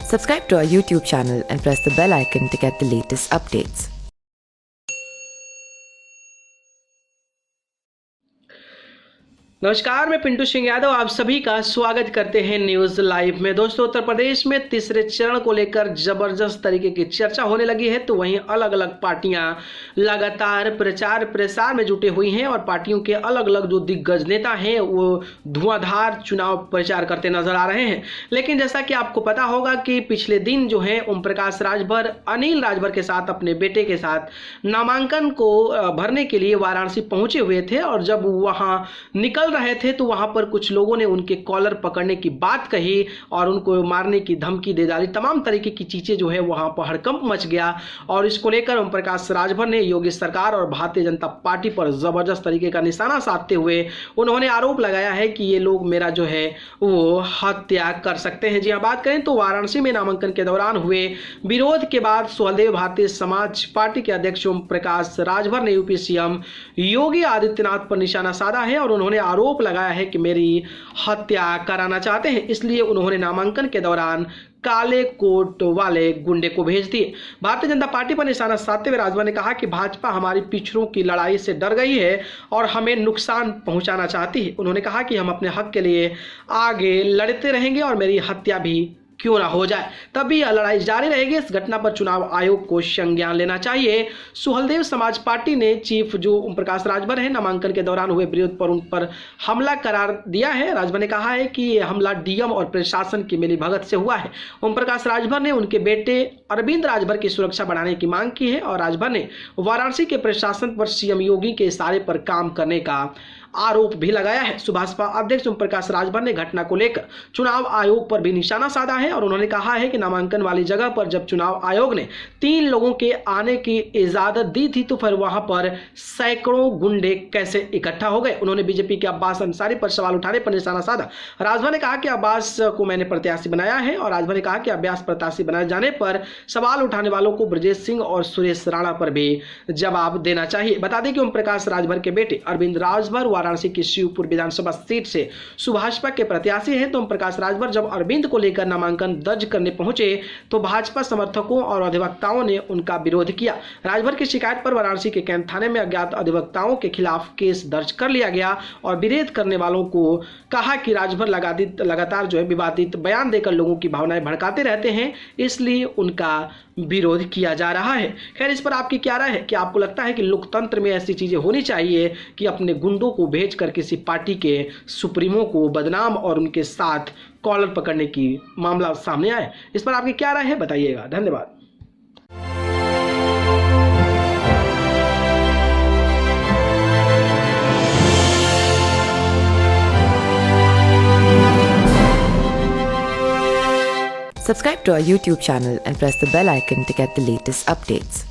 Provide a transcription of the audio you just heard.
Subscribe to our YouTube channel and press the bell icon to get the latest updates. नमस्कार, मैं पिंटू सिंह यादव आप सभी का स्वागत करते हैं न्यूज लाइव में। दोस्तों, उत्तर प्रदेश में तीसरे चरण को लेकर जबरदस्त तरीके की चर्चा होने लगी है, तो वहीं अलग अलग पार्टियां लगातार प्रचार प्रसार में जुटे हुई हैं और पार्टियों के अलग अलग जो दिग्गज नेता हैं वो धुआंधार चुनाव प्रचार करते नजर आ रहे हैं। लेकिन जैसा कि आपको पता होगा कि पिछले दिन जो है ओम प्रकाश राजभर अनिल राजभर के साथ अपने बेटे के साथ नामांकन को भरने के लिए वाराणसी पहुंचे हुए थे और जब वहां निकल रहे थे तो वहां पर कुछ लोगों ने उनके कॉलर पकड़ने की बात कही और उनको मारने की धमकी दे डाली। तमाम तरीके की चीजें जो है वहां पर हड़कंप मच गया और इसको लेकर ओम प्रकाश राजभर ने योगी सरकार और भारतीय जनता पार्टी पर जबरदस्त तरीके का निशाना साधते हुए उन्होंने आरोप लगाया है कि ये लोग मेरा जो है वो हत्या कर सकते हैं। जी हाँ, बात करें तो वाराणसी में नामांकन के दौरान हुए विरोध के बाद सुहलदेव भारतीय समाज पार्टी के अध्यक्ष ओम प्रकाश राजभर ने यूपी सीएम योगी आदित्यनाथ पर निशाना साधा है और उन्होंने आरोप लगाया है कि मेरी हत्या कराना चाहते हैं, इसलिए उन्होंने नामांकन के दौरान काले कोट वाले गुंडे को भेज दिए। भारतीय जनता पार्टी पर निशाना साधते हुए राजभर ने कहा कि भाजपा हमारी पिछड़ों की लड़ाई से डर गई है और हमें नुकसान पहुंचाना चाहती है। उन्होंने कहा कि हम अपने हक के लिए आगे लड़ते रहेंगे और मेरी हत्या भी क्यों ना हो जाए, तभी यह लड़ाई जारी रहेगी। इस घटना पर चुनाव आयोग को संज्ञान लेना चाहिए। सुहलदेव समाज पार्टी ने चीफ जो ओम प्रकाश राजभर है नामांकन के दौरान हुए विरोध पर उन पर हमला करार दिया है। राजभर ने कहा है कि यह हमला डीएम और प्रशासन की मिलीभगत से हुआ है। ओम प्रकाश राजभर ने उनके बेटे अरविंद राजभर की सुरक्षा बढ़ाने की मांग की है और राजभर ने वाराणसी के प्रशासन पर सीएम योगी के इशारे पर काम करने का आरोप भी लगाया है। सुभाषपा अध्यक्ष ओम प्रकाश राजभर ने घटना को लेकर चुनाव आयोग पर भी निशाना साधा है और उन्होंने कहा है कि नामांकन वाली जगह पर जब चुनाव आयोग ने 3 लोगों के आने की इजाजत दी थी तो फिर वहां पर सैकड़ों गुंडे कैसे इकट्ठा हो गए। उन्होंने बीजेपी के अब्बास अंसारी पर सवाल उठाने पर निशाना साधा। राजभर ने कहा कि अब्बास को मैंने प्रत्याशी बनाया है और राजभर ने कहा कि अब्बास प्रत्याशी बनाए जाने पर सवाल उठाने वालों को ब्रजेश सिंह और सुरेश राणा पर भी जवाब देना चाहिए। बता दें कि ओम प्रकाश राजभर के बेटे अरविंद राजभर वाराणसी की शिवपुर विधानसभा सीट से सुभाषपा के प्रत्याशी हैं। तो ओम प्रकाश राजभर जब अरविंद को लेकर नामांकन दर्ज करने पहुंचे तो भाजपा समर्थकों और अधिवक्ताओं ने उनका विरोध किया। राजभर की शिकायत पर वाराणसी के कैंट थाने में अज्ञात अधिवक्ताओं के खिलाफ केस दर्ज कर लिया गया और विरोध करने वालों को कहा कि राजभर लगातार जो है विवादित बयान देकर लोगों की भावनाएं भड़काते रहते हैं, इसलिए उनका विरोध किया जा रहा है। खैर, इस पर आपकी क्या राय है? कि आपको लगता है कि लोकतंत्र में ऐसी चीजें होनी चाहिए कि अपने गुंडों को भेजकर किसी पार्टी के सुप्रीमो को बदनाम और उनके साथ कॉलर पकड़ने की मामला सामने आए? इस पर आपकी क्या राय है, बताइएगा। धन्यवाद। Subscribe to our YouTube channel and press the bell icon to get the latest updates.